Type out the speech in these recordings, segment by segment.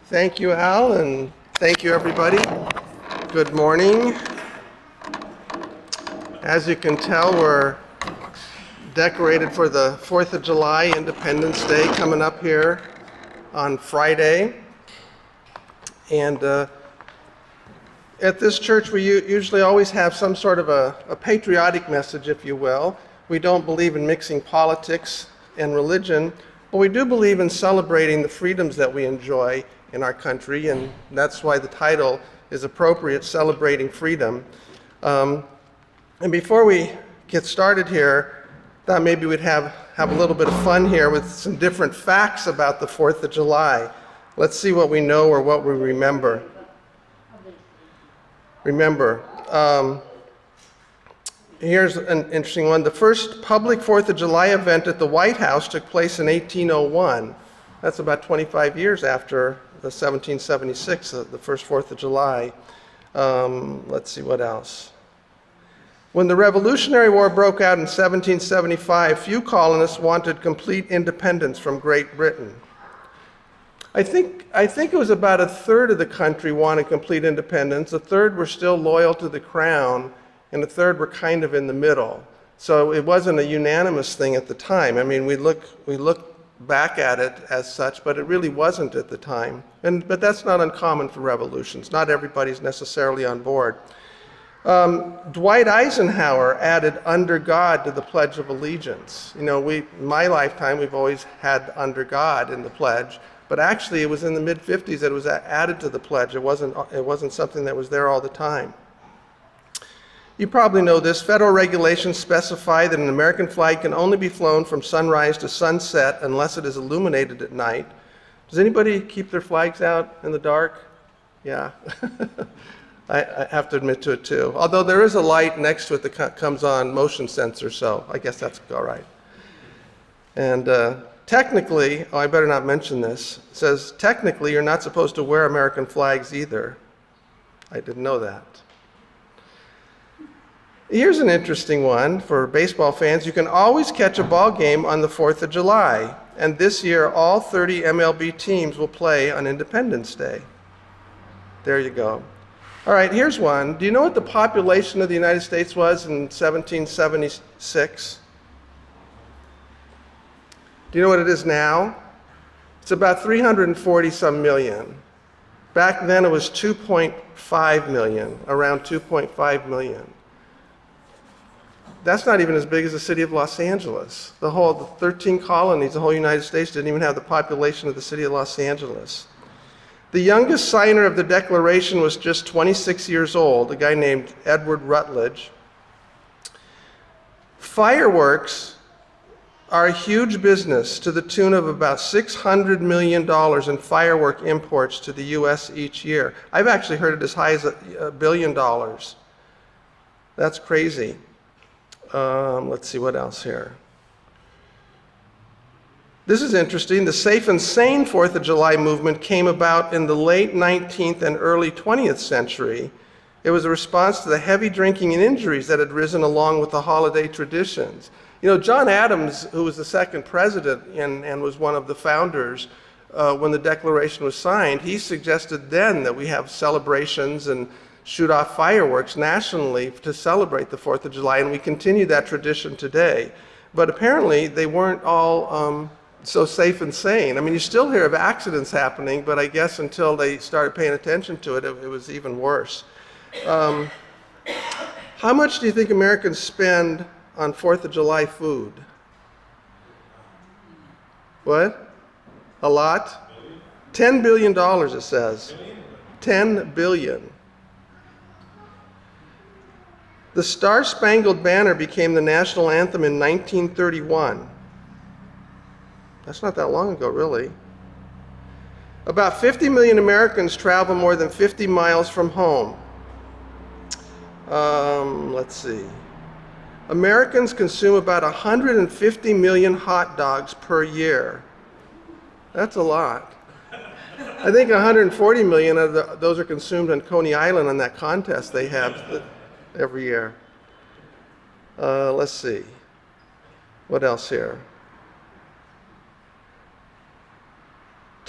Thank you, Al, and thank you, everybody. Good morning. As you can tell, we're decorated for the 4th of July, Independence Day, coming up here on Friday. And at this church, we usually always have some sort of a patriotic message, if you will. We don't believe in mixing politics and religion, but we do believe in celebrating the freedoms that we enjoy in our country, and that's why the title is appropriate, Celebrating Freedom. And before we get started here, I thought maybe we'd have a little bit of fun here with some different facts about the 4th of July. Let's see what we know or what we remember. Here's an interesting one. The first public 4th of July event at the White House took place in 1801. That's about 25 years after the 1776, the first 4th of July. Let's see what else. When the Revolutionary War broke out in 1775, few colonists wanted complete independence from Great Britain. I think it was about a third of the country wanted complete independence, a third were still loyal to the crown, and a third were kind of in the middle. So it wasn't a unanimous thing at the time. I mean, we look back at it as such, but it really wasn't at the time. But that's not uncommon for revolutions. Not everybody's necessarily on board. Dwight Eisenhower added "under God" to the Pledge of Allegiance. You know, in my lifetime, we've always had "under God" in the pledge, but actually it was in the mid-50s that it was added to the pledge. It wasn't something that was there all the time. You probably know this. Federal regulations specify that an American flag can only be flown from sunrise to sunset unless it is illuminated at night. Does anybody keep their flags out in the dark? Yeah. I have to admit to it too. Although there is a light next to it that comes on, motion sensor, so I guess that's all right. And technically, I better not mention this, it says technically you're not supposed to wear American flags either. I didn't know that. Here's an interesting one for baseball fans. You can always catch a ball game on the 4th of July. And this year, all 30 MLB teams will play on Independence Day. There you go. All right, here's one. Do you know what the population of the United States was in 1776? Do you know what it is now? It's about 340 some million. Back then it was 2.5 million, around 2.5 million. That's not even as big as the city of Los Angeles. The 13 colonies, the whole United States didn't even have the population of the city of Los Angeles. The youngest signer of the Declaration was just 26 years old, a guy named Edward Rutledge. Fireworks are a huge business to the tune of about $600 million in firework imports to the U.S. each year. I've actually heard it as high as $1 billion. That's crazy. Let's see what else here. This is interesting. The Safe and Sane 4th of July movement came about in the late 19th and early 20th century. It was a response to the heavy drinking and injuries that had risen along with the holiday traditions. You know, John Adams, who was the second president and was one of the founders when the Declaration was signed, he suggested then that we have celebrations and shoot off fireworks nationally to celebrate the 4th of July, and we continue that tradition today. But apparently they weren't all so safe and sane. I mean, you still hear of accidents happening, but I guess until they started paying attention to it, it was even worse. How much do you think Americans spend on 4th of July food? What? A lot? $10 billion, it says. $10 billion. The Star-Spangled Banner became the national anthem in 1931. That's not that long ago, really. About 50 million Americans travel more than 50 miles from home. Let's see. Americans consume about 150 million hot dogs per year. That's a lot. I think 140 million of those are consumed on Coney Island on that contest they have every year. Let's see. What else here?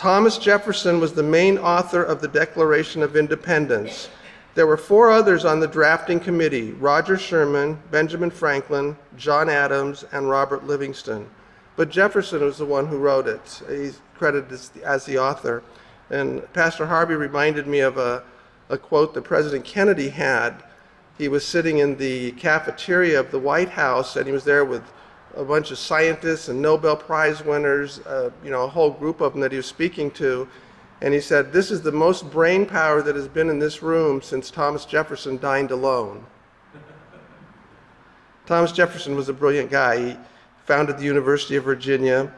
Thomas Jefferson was the main author of the Declaration of Independence. There were 4 others on the drafting committee: Roger Sherman, Benjamin Franklin, John Adams, and Robert Livingston. But Jefferson was the one who wrote it. He's credited as the author. And Pastor Harvey reminded me of a quote that President Kennedy had. He was sitting in the cafeteria of the White House, and he was there with a bunch of scientists and Nobel Prize winners, a whole group of them that he was speaking to. And he said, "This is the most brain power that has been in this room since Thomas Jefferson dined alone." Thomas Jefferson was a brilliant guy. He founded the University of Virginia.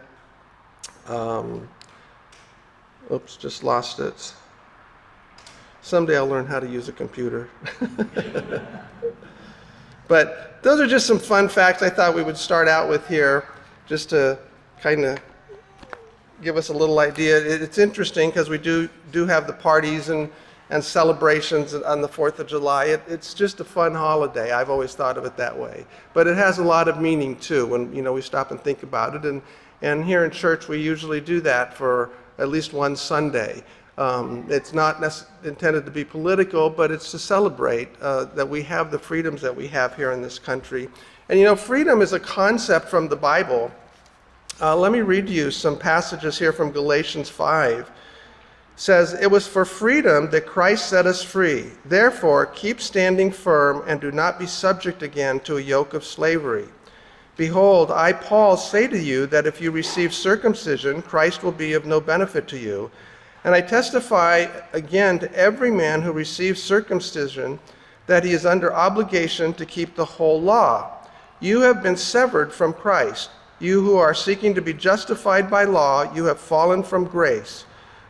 Oops, just lost it. Someday I'll learn how to use a computer. But those are just some fun facts I thought we would start out with here, just to kind of give us a little idea. It's interesting because we do have the parties and celebrations on the 4th of July. It's just a fun holiday. I've always thought of it that way. But it has a lot of meaning too when we stop and think about it. And here in church we usually do that for at least one Sunday. It's not intended to be political, but it's to celebrate that we have the freedoms that we have here in this country. And freedom is a concept from the Bible. Let me read you some passages here from Galatians 5. It says, "It was for freedom that Christ set us free. Therefore, keep standing firm and do not be subject again to a yoke of slavery. Behold, I, Paul, say to you that if you receive circumcision, Christ will be of no benefit to you. And I testify again to every man who receives circumcision that he is under obligation to keep the whole law. You have been severed from Christ. You who are seeking to be justified by law, you have fallen from grace.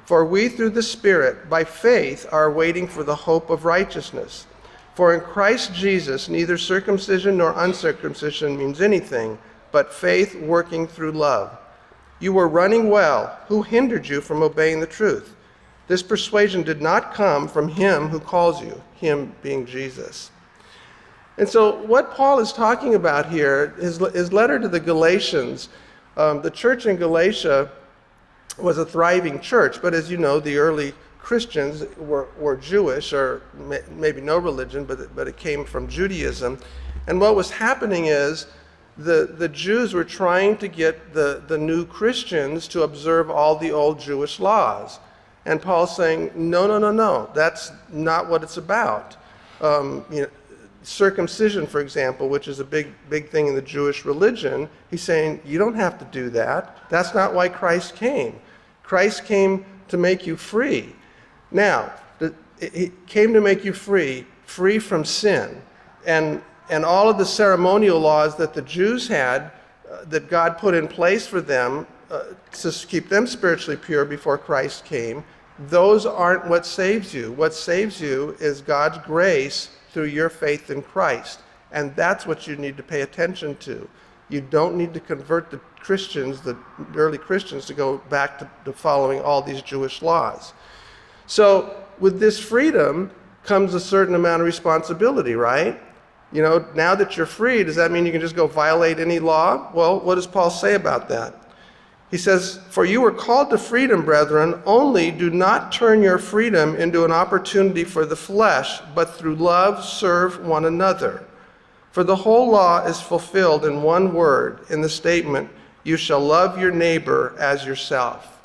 For we through the Spirit, by faith, are waiting for the hope of righteousness. For in Christ Jesus, neither circumcision nor uncircumcision means anything, but faith working through love. You were running well. Who hindered you from obeying the truth? This persuasion did not come from him who calls you, him being Jesus." And so what Paul is talking about here, his letter to the Galatians, the church in Galatia was a thriving church, but as you know, the early Christians were Jewish, or maybe no religion, but it came from Judaism. And what was happening is the Jews were trying to get the new Christians to observe all the old Jewish laws. And Paul's saying, no, that's not what it's about. Circumcision, for example, which is a big thing in the Jewish religion, he's saying, you don't have to do that. That's not why Christ came. Christ came to make you free. Now, he came to make you free from sin. And all of the ceremonial laws that the Jews had, that God put in place for them to keep them spiritually pure before Christ came, those aren't what saves you. What saves you is God's grace through your faith in Christ. And that's what you need to pay attention to. You don't need to convert the Christians, the early Christians, to go back to following all these Jewish laws. So with this freedom comes a certain amount of responsibility, right? Now that you're free, does that mean you can just go violate any law? Well, what does Paul say about that? He says, "For you were called to freedom, brethren, only do not turn your freedom into an opportunity for the flesh, but through love serve one another. For the whole law is fulfilled in one word, in the statement, you shall love your neighbor as yourself."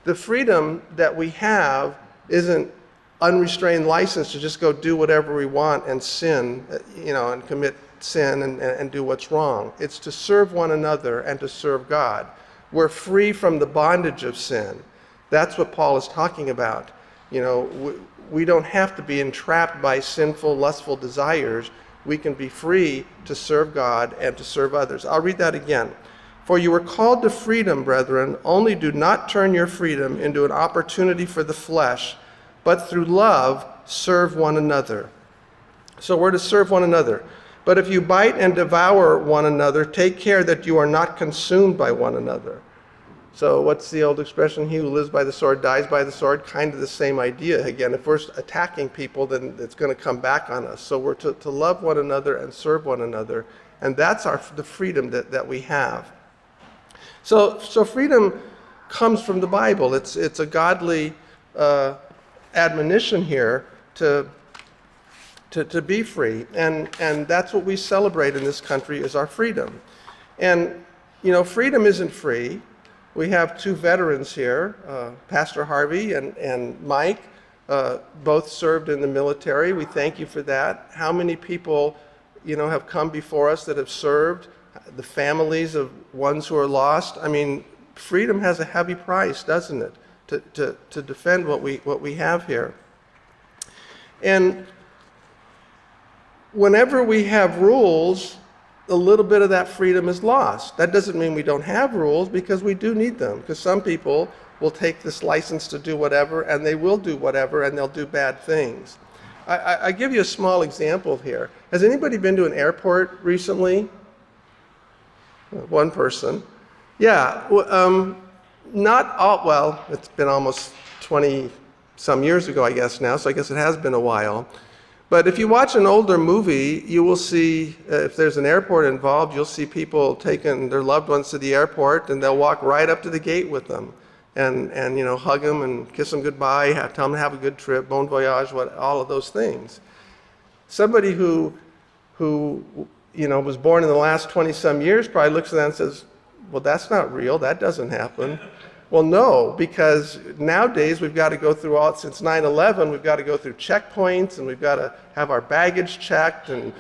The freedom that we have isn't unrestrained license to just go do whatever we want and sin, and commit sin and do what's wrong. It's to serve one another and to serve God. We're free from the bondage of sin. That's what Paul is talking about. We don't have to be entrapped by sinful, lustful desires. We can be free to serve God and to serve others. I'll read that again. "For you were called to freedom, brethren, only do not turn your freedom into an opportunity for the flesh, but through love serve one another." So we're to serve one another. "But if you bite and devour one another, take care that you are not consumed by one another." So what's the old expression? He who lives by the sword dies by the sword. Kind of the same idea. Again, if we're attacking people, then it's going to come back on us. So we're to love one another and serve one another. And that's the freedom that we have. So freedom comes from the Bible. It's a godly admonition here to be free. And that's what we celebrate in this country, is our freedom. And, freedom isn't free. We have two veterans here, Pastor Harvey and Mike, both served in the military. We thank you for that. How many people, have come before us that have served, the families of ones who are lost? I mean, freedom has a heavy price, doesn't it, to defend what we have here. And whenever we have rules, a little bit of that freedom is lost. That doesn't mean we don't have rules, because we do need them, because some people will take this license to do whatever, and they will do whatever, and they'll do bad things. I give you a small example here. Has anybody been to an airport recently? One person. Yeah, not all, well, it's been almost 20 some years ago, I guess now, so I guess it has been a while. But if you watch an older movie, you will see, if there's an airport involved, you'll see people taking their loved ones to the airport, and they'll walk right up to the gate with them and hug them and kiss them goodbye, tell them to have a good trip, bon voyage, all of those things. Somebody who was born in the last 20-some years probably looks at that and says, well, that's not real, that doesn't happen. Well, no, because nowadays we've got to go through since 9/11, we've got to go through checkpoints, and we've got to have our baggage checked, and,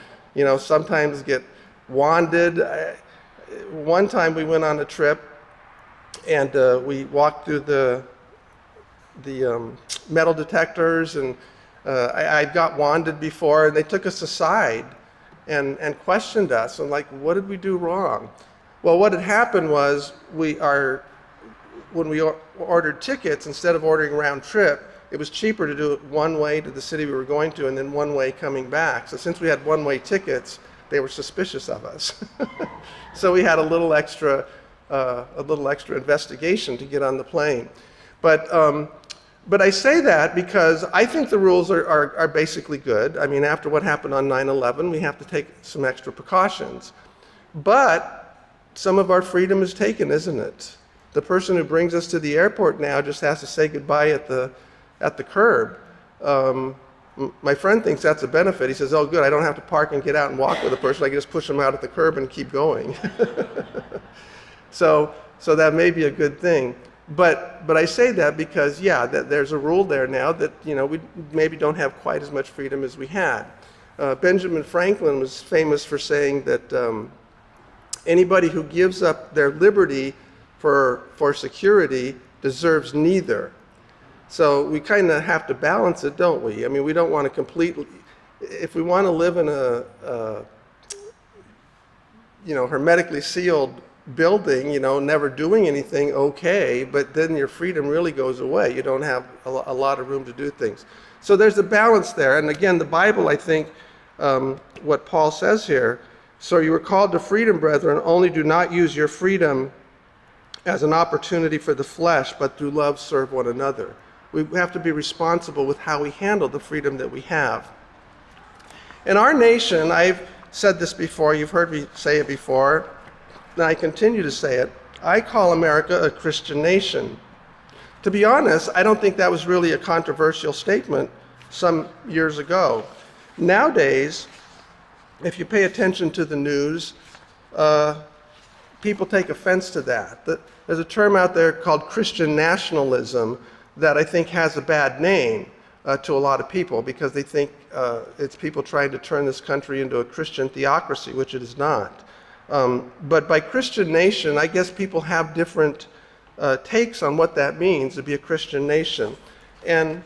sometimes get wanded. One time we went on a trip, and we walked through the metal detectors, and I got wanded before, and they took us aside and questioned us, and like, what did we do wrong? Well, what had happened was when we ordered tickets, instead of ordering round trip, it was cheaper to do it one way to the city we were going to, and then one way coming back. So since we had one-way tickets, they were suspicious of us. So we had a little extra investigation to get on the plane. But I say that because I think the rules are basically good. I mean, after what happened on 9/11, we have to take some extra precautions. But some of our freedom is taken, isn't it? The person who brings us to the airport now just has to say goodbye at the curb. My friend thinks that's a benefit. He says, oh, good, I don't have to park and get out and walk with the person. I can just push them out at the curb and keep going. So that may be a good thing. But I say that because, yeah, that there's a rule there now that, we maybe don't have quite as much freedom as we had. Benjamin Franklin was famous for saying that anybody who gives up their liberty for security deserves neither. So we kind of have to balance it, don't we? I mean, we don't want to completely, if we want to live in a hermetically sealed building, never doing anything, okay, but then your freedom really goes away. You don't have a lot of room to do things. So there's a balance there. And again, the Bible, I think, what Paul says here, so you were called to freedom, brethren, only do not use your freedom as an opportunity for the flesh, but through love serve one another. We have to be responsible with how we handle the freedom that we have. In our nation, I've said this before, you've heard me say it before, and I continue to say it, I call America a Christian nation. To be honest, I don't think that was really a controversial statement some years ago. Nowadays, if you pay attention to the news, people take offense to that. There's a term out there called Christian nationalism that I think has a bad name to a lot of people, because they think it's people trying to turn this country into a Christian theocracy, which it is not. But by Christian nation, I guess people have different takes on what that means to be a Christian nation. And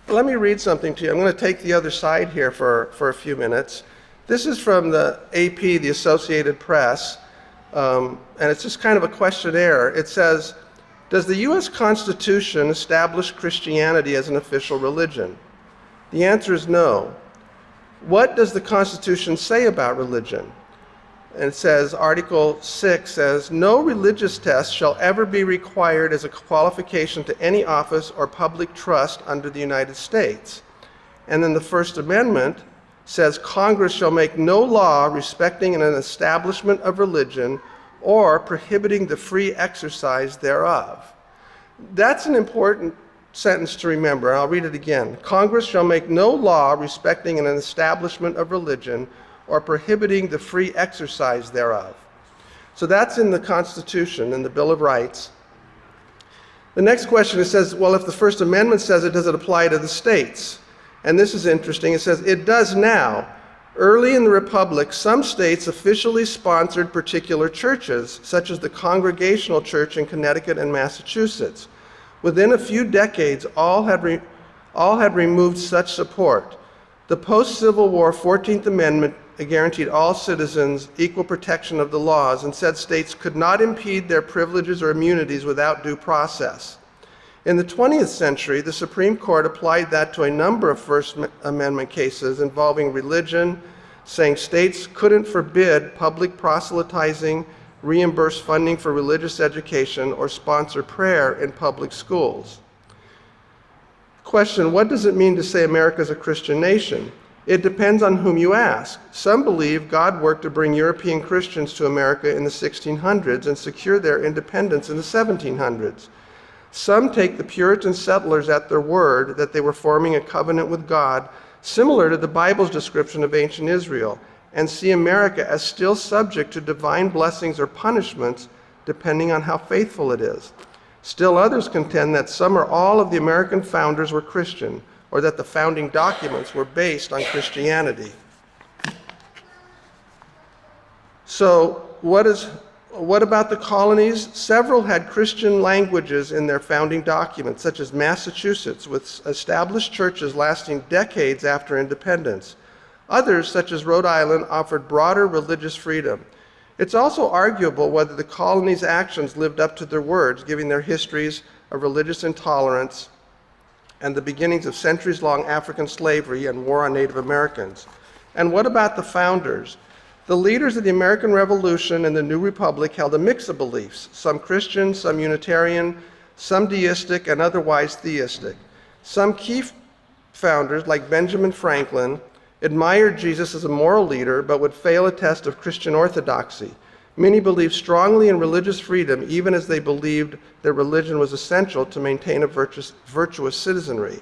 let me read something to you. I'm going to take the other side here for a few minutes. This is from the AP, the Associated Press, and it's just kind of a questionnaire. It says, does the U.S. Constitution establish Christianity as an official religion? The answer is no. What does the Constitution say about religion? And it says, Article 6 says, no religious test shall ever be required as a qualification to any office or public trust under the United States. And then the First Amendment says, Congress shall make no law respecting an establishment of religion or prohibiting the free exercise thereof. That's an important sentence to remember. I'll read it again. Congress shall make no law respecting an establishment of religion or prohibiting the free exercise thereof. So that's in the Constitution, in the Bill of Rights. The next question, it says, well, if the First Amendment says it, does it apply to the states? And this is interesting. It says, it does now. Early in the Republic, some states officially sponsored particular churches, such as the Congregational Church in Connecticut and Massachusetts. Within a few decades, all had removed such support. The post-Civil War 14th Amendment guaranteed all citizens equal protection of the laws and said states could not impede their privileges or immunities without due process. In the 20th century, the Supreme Court applied that to a number of First Amendment cases involving religion, saying states couldn't forbid public proselytizing, reimburse funding for religious education, or sponsor prayer in public schools. Question, what does it mean to say America is a Christian nation? It depends on whom you ask. Some believe God worked to bring European Christians to America in the 1600s and secure their independence in the 1700s. Some take the Puritan settlers at their word that they were forming a covenant with God, similar to the Bible's description of ancient Israel, and see America as still subject to divine blessings or punishments, depending on how faithful it is. Still others contend that some or all of the American founders were Christian, or that the founding documents were based on Christianity. So what about the colonies? Several had Christian languages in their founding documents, such as Massachusetts, with established churches lasting decades after independence. Others, such as Rhode Island, offered broader religious freedom. It's also arguable whether the colonies' actions lived up to their words, given their histories of religious intolerance and the beginnings of centuries-long African slavery and war on Native Americans. And what about the founders? The leaders of the American Revolution and the New Republic held a mix of beliefs, some Christian, some Unitarian, some deistic, and otherwise theistic. Some key founders, like Benjamin Franklin, admired Jesus as a moral leader, but would fail a test of Christian orthodoxy. Many believed strongly in religious freedom, even as they believed that religion was essential to maintain a virtuous citizenry.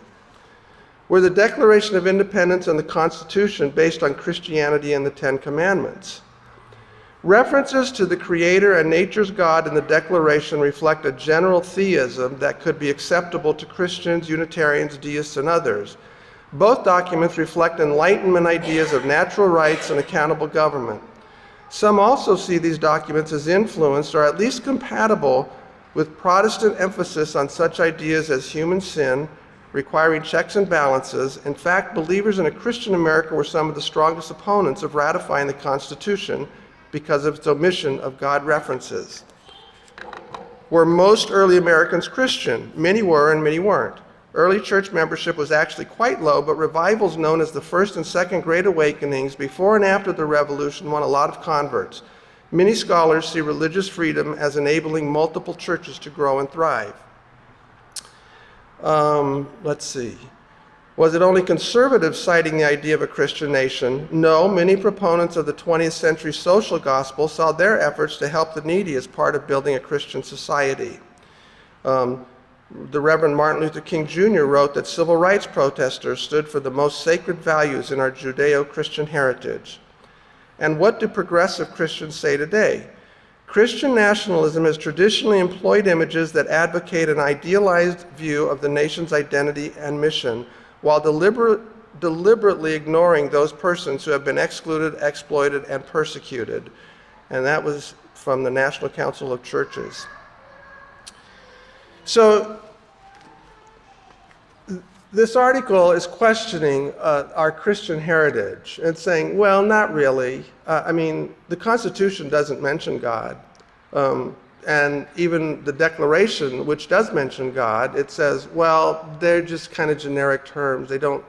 Were the Declaration of Independence and the Constitution based on Christianity and the Ten Commandments? References to the Creator and nature's God in the Declaration reflect a general theism that could be acceptable to Christians, Unitarians, deists, and others. Both documents reflect Enlightenment ideas of natural rights and accountable government. Some also see these documents as influenced or at least compatible with Protestant emphasis on such ideas as human sin, requiring checks and balances. In fact, believers in a Christian America were some of the strongest opponents of ratifying the Constitution because of its omission of God references. Were most early Americans Christian? Many were and many weren't. Early church membership was actually quite low, but revivals known as the First and Second Great Awakenings before and after the Revolution won a lot of converts. Many scholars see religious freedom as enabling multiple churches to grow and thrive. Let's see. Was it only conservatives citing the idea of a Christian nation? No, many proponents of the 20th century social gospel saw their efforts to help the needy as part of building a Christian society. The Reverend Martin Luther King Jr. wrote that civil rights protesters stood for the most sacred values in our Judeo-Christian heritage. And what do progressive Christians say today? Christian nationalism has traditionally employed images that advocate an idealized view of the nation's identity and mission, while deliberately ignoring those persons who have been excluded, exploited, and persecuted. And that was from the National Council of Churches. So this article is questioning our Christian heritage and saying, well, not really. I mean, the Constitution doesn't mention God. And even the Declaration, which does mention God, it says, well, they're just kind of generic terms. They're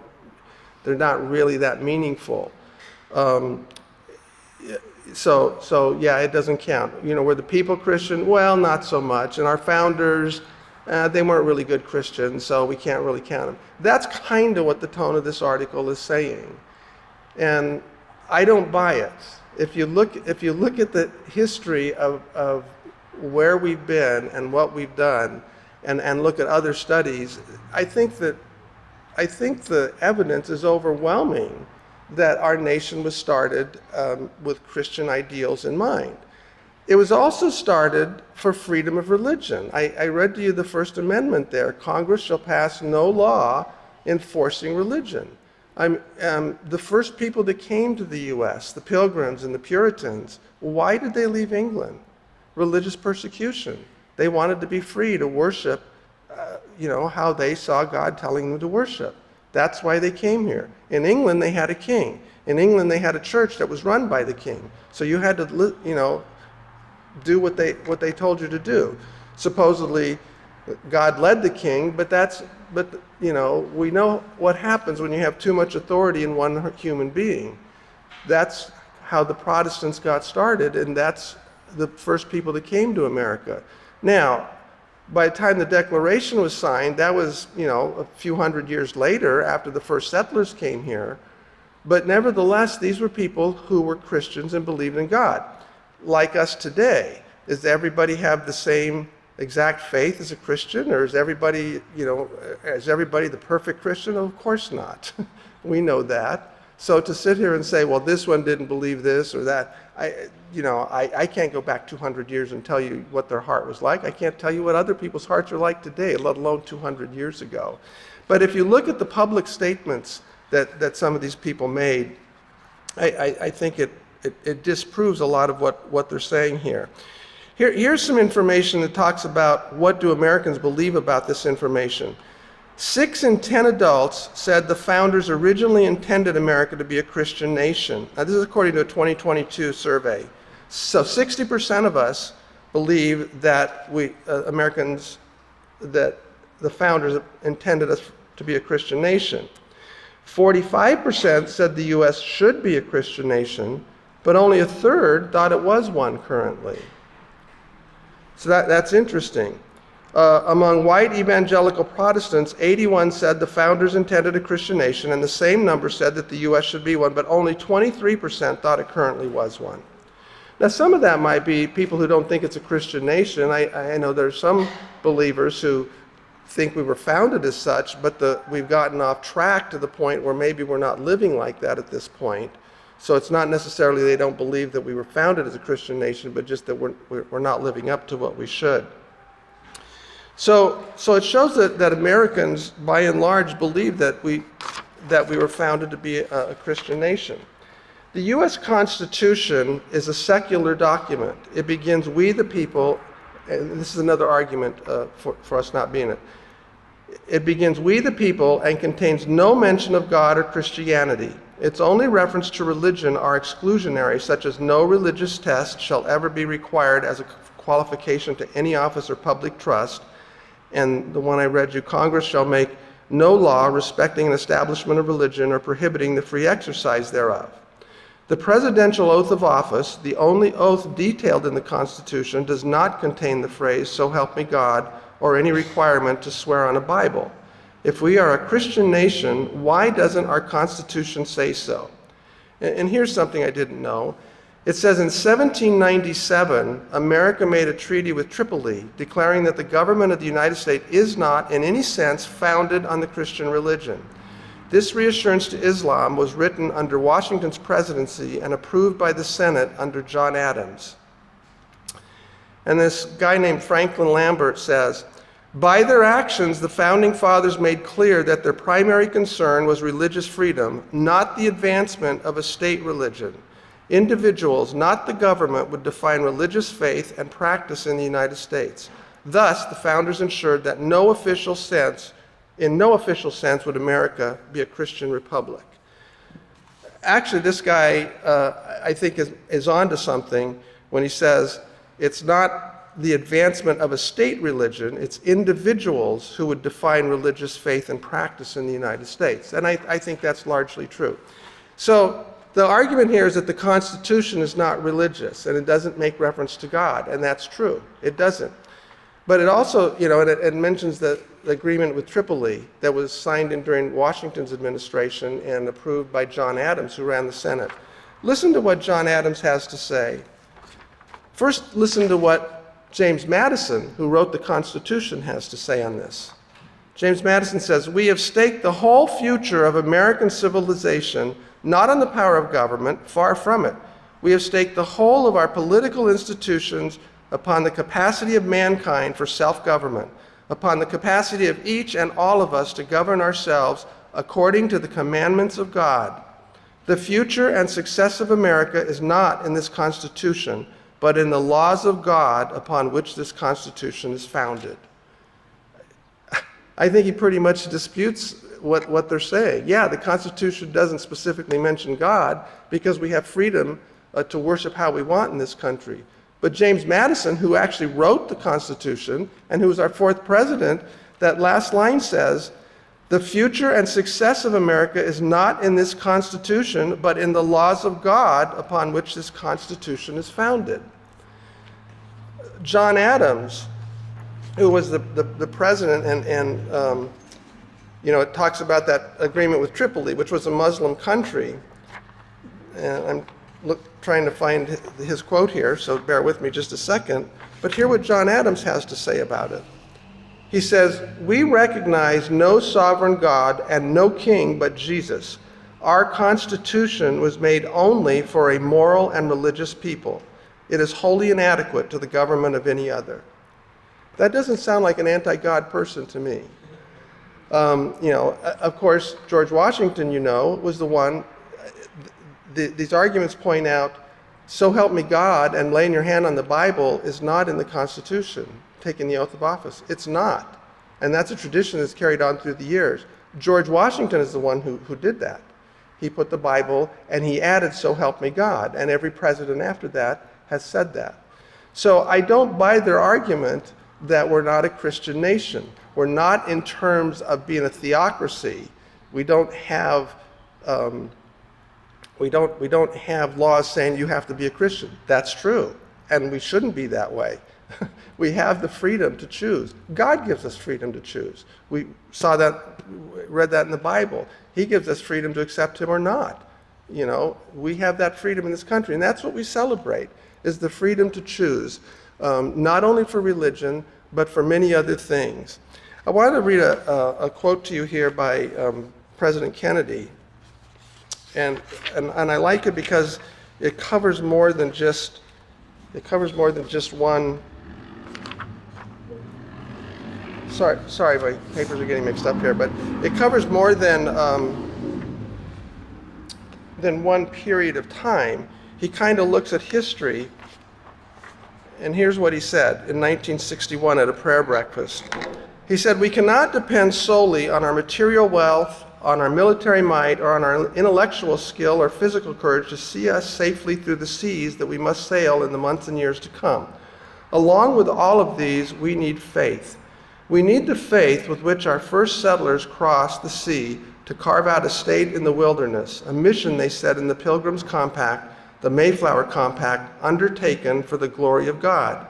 not really that meaningful. So yeah, it doesn't count. You know, were the people Christian? Well, not so much. And our founders, they weren't really good Christians, so we can't really count them. That's kind of what the tone of this article is saying. And I don't buy it. if you look at the history of where we've been and what we've done, and look at other studies, I think the evidence is overwhelming that our nation was started with Christian ideals in mind. It was also started for freedom of religion. I read to you the First Amendment there. Congress shall pass no law enforcing religion. The first people that came to the U.S., the Pilgrims and the Puritans, why did they leave England? Religious persecution. They wanted to be free to worship, how they saw God telling them to worship. That's why they came here. In England, they had a king. In England, they had a church that was run by the king. So you had to, do what they told you to do. Supposedly, God led the king, but we know what happens when you have too much authority in one human being. That's how the Protestants got started, and that's the first people that came to America. Now, by the time the Declaration was signed, that was, a few hundred years later after the first settlers came here. But nevertheless, these were people who were Christians and believed in God. Like us today, does everybody have the same exact faith as a Christian, or is everybody the perfect Christian? Of course not. We know that. So to sit here and say, well, this one didn't believe this or that, I can't go back 200 years and tell you what their heart was like. I can't tell you what other people's hearts are like today, let alone 200 years ago. But if you look at the public statements that some of these people made, I think it disproves a lot of what they're saying here. Here's some information that talks about what do Americans believe about this information. 6 in 10 adults said the founders originally intended America to be a Christian nation. Now, this is according to a 2022 survey. So 60% of us believe that Americans, that the founders intended us to be a Christian nation. 45% said the U.S. should be a Christian nation, but only a third thought it was one currently. So that's interesting. Among white evangelical Protestants, 81 said the founders intended a Christian nation, and the same number said that the U.S. should be one, but only 23% thought it currently was one. Now, some of that might be people who don't think it's a Christian nation. I know there's some believers who think we were founded as such, but we've gotten off track to the point where maybe we're not living like that at this point. So it's not necessarily they don't believe that we were founded as a Christian nation, but just that we're not living up to what we should. So it shows that Americans, by and large, believe that we were founded to be a Christian nation. The U.S. Constitution is a secular document. It begins, "We the people," and this is another argument for us not being it. It begins, "We the people," and contains no mention of God or Christianity. Its only reference to religion are exclusionary, such as no religious test shall ever be required as a qualification to any office or public trust. And the one I read you, Congress shall make no law respecting an establishment of religion or prohibiting the free exercise thereof. The presidential oath of office, the only oath detailed in the Constitution, does not contain the phrase, "So help me God," or any requirement to swear on a Bible. If we are a Christian nation, why doesn't our Constitution say so? And here's something I didn't know. It says in 1797, America made a treaty with Tripoli declaring that the government of the United States is not, in any sense, founded on the Christian religion. This reassurance to Islam was written under Washington's presidency and approved by the Senate under John Adams. And this guy named Franklin Lambert says, "By their actions, the founding fathers made clear that their primary concern was religious freedom, not the advancement of a state religion. Individuals, not the government, would define religious faith and practice in the United States. Thus, the founders ensured that in no official sense would America be a Christian republic." Actually, this guy, I think, is onto something when he says it's not the advancement of a state religion, it's individuals who would define religious faith and practice in the United States. And I think that's largely true. So the argument here is that the Constitution is not religious and it doesn't make reference to God, and that's true. It doesn't. But it also, it mentions the agreement with Tripoli that was signed in during Washington's administration and approved by John Adams, who ran the Senate. Listen to what John Adams has to say. First, listen to what James Madison, who wrote the Constitution, has to say on this. James Madison says, "We have staked the whole future of American civilization not on the power of government, far from it. We have staked the whole of our political institutions upon the capacity of mankind for self-government, upon the capacity of each and all of us to govern ourselves according to the commandments of God. The future and success of America is not in this Constitution, but in the laws of God upon which this Constitution is founded." I think he pretty much disputes what they're saying. Yeah, the Constitution doesn't specifically mention God because we have freedom to worship how we want in this country. But James Madison, who actually wrote the Constitution and who was our fourth president, that last line says, "The future and success of America is not in this Constitution, but in the laws of God upon which this Constitution is founded." John Adams, who was the president, and it talks about that agreement with Tripoli, which was a Muslim country. And I'm trying to find his quote here, so bear with me just a second. But hear what John Adams has to say about it. He says, "We recognize no sovereign God and no king but Jesus. Our Constitution was made only for a moral and religious people. It is wholly inadequate to the government of any other." That doesn't sound like an anti-God person to me. Of course, George Washington, was the one. These arguments point out, "So help me God," and laying your hand on the Bible is not in the Constitution, taking the oath of office. It's not. And that's a tradition that's carried on through the years. George Washington is the one who did that. He put the Bible and he added, "So help me God." And every president after that has said that. So I don't buy their argument that we're not a Christian nation. We're not in terms of being a theocracy. We don't have laws saying you have to be a Christian. That's true, and we shouldn't be that way. We have the freedom to choose. God gives us freedom to choose. We saw that, read that in the Bible. He gives us freedom to accept him or not. We have that freedom in this country, and that's what we celebrate, is the freedom to choose, not only for religion, but for many other things. I wanted to read a quote to you here by President Kennedy. And I like it because it covers more than just one. Sorry, my papers are getting mixed up here, but it covers more than one period of time. He kind of looks at history, and here's what he said in 1961 at a prayer breakfast. He said, "We cannot depend solely on our material wealth, on our military might, or on our intellectual skill or physical courage to see us safely through the seas that we must sail in the months and years to come. Along with all of these, we need faith. We need the faith with which our first settlers crossed the sea to carve out a state in the wilderness, a mission, they said, in the Pilgrim's Compact, the Mayflower Compact, undertaken for the glory of God.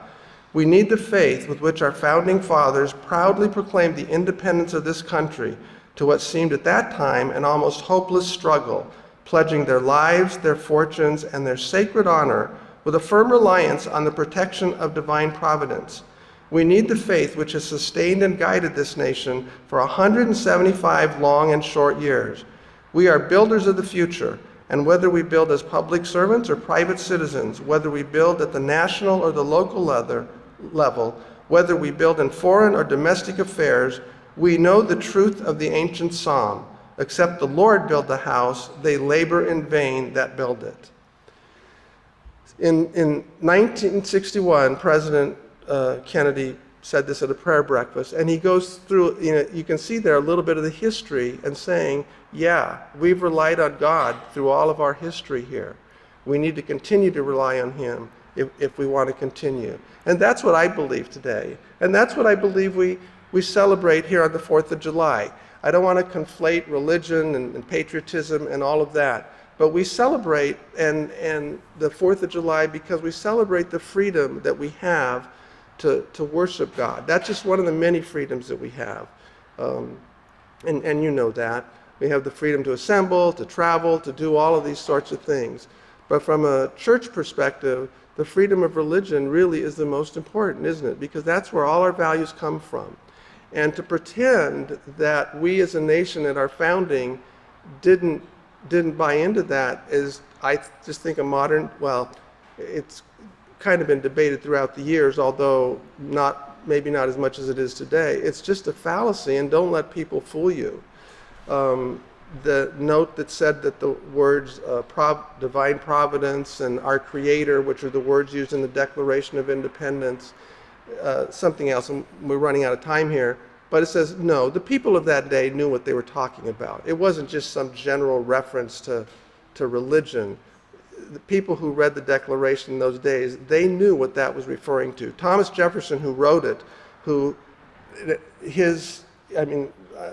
We need the faith with which our founding fathers proudly proclaimed the independence of this country to what seemed at that time an almost hopeless struggle, pledging their lives, their fortunes, and their sacred honor with a firm reliance on the protection of divine providence. We need the faith which has sustained and guided this nation for 175 long and short years. We are builders of the future, and whether we build as public servants or private citizens, whether we build at the national or the local level, whether we build in foreign or domestic affairs, we know the truth of the ancient psalm, except the Lord build the house, they labor in vain that build it. In 1961, President Kennedy said this at a prayer breakfast, and he goes through, you can see there a little bit of the history and saying, yeah, we've relied on God through all of our history here. We need to continue to rely on him if we want to continue. And that's what I believe today. And that's what I believe we celebrate here on the 4th of July. I don't want to conflate religion and patriotism and all of that, but we celebrate and the 4th of July because we celebrate the freedom that we have to worship God. That's just one of the many freedoms that we have. And you know that. We have the freedom to assemble, to travel, to do all of these sorts of things. But from a church perspective, the freedom of religion really is the most important, isn't it? Because that's where all our values come from. And to pretend that we as a nation at our founding didn't buy into that is, I just think, a modern, well, it's kind of been debated throughout the years, although maybe not as much as it is today. It's just a fallacy, and don't let people fool you. The note that said that the words divine providence and our creator, which are the words used in the Declaration of Independence, something else, and we're running out of time here, but it says, no, the people of that day knew what they were talking about. It wasn't just some general reference to religion. The people who read the Declaration in those days, they knew what that was referring to. Thomas Jefferson, who wrote it,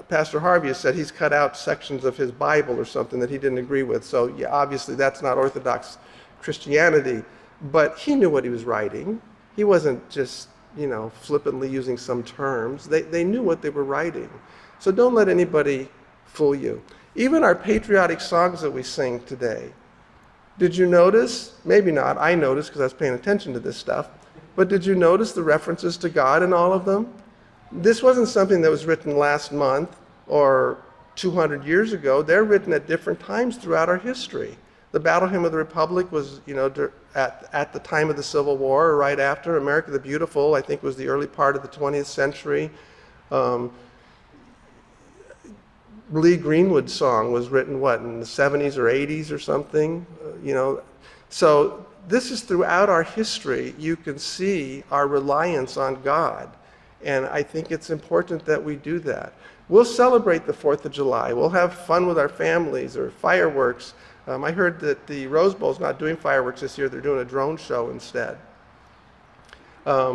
Pastor Harvey has said he's cut out sections of his Bible or something that he didn't agree with. So yeah, obviously that's not Orthodox Christianity, but he knew what he was writing. He wasn't just, flippantly using some terms. They knew what they were writing. So don't let anybody fool you. Even our patriotic songs that we sing today, did you notice? Maybe not. I noticed because I was paying attention to this stuff. But did you notice the references to God in all of them? This wasn't something that was written last month or 200 years ago. They're written at different times throughout our history. The Battle Hymn of the Republic was, at the time of the Civil War or right after. America the Beautiful, I think, was the early part of the 20th century. Lee Greenwood's song was written, in the 70s or 80s or something? So this is throughout our history. You can see our reliance on God. And I think it's important that we do that. We'll celebrate the 4th of July. We'll have fun with our families or fireworks. I heard that the Rose Bowl's not doing fireworks this year. They're doing a drone show instead. However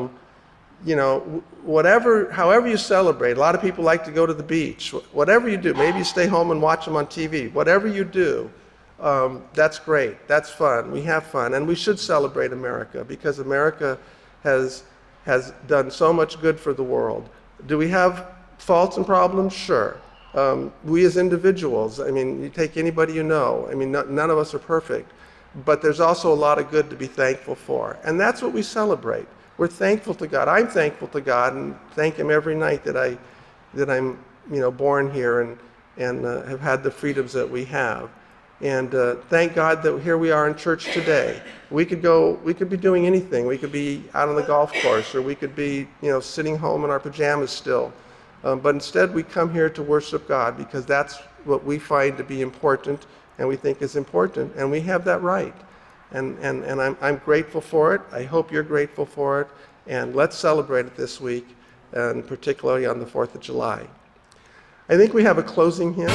you celebrate. A lot of people like to go to the beach. Whatever you do, maybe you stay home and watch them on TV. Whatever you do, that's great. That's fun. We have fun. And we should celebrate America because America has done so much good for the world. Do we have faults and problems? Sure. We as individuals, you take anybody none of us are perfect, but there's also a lot of good to be thankful for. And that's what we celebrate. We're thankful to God. I'm thankful to God and thank Him every night that I'm born here and have had the freedoms that we have. And thank God that here we are in church today. We could be doing anything. We could be out on the golf course, or we could be, sitting home in our pajamas still. But instead we come here to worship God because that's what we find to be important and we think is important, and we have that right. And I'm grateful for it. I hope you're grateful for it. And let's celebrate it this week, and particularly on the 4th of July. I think we have a closing hymn.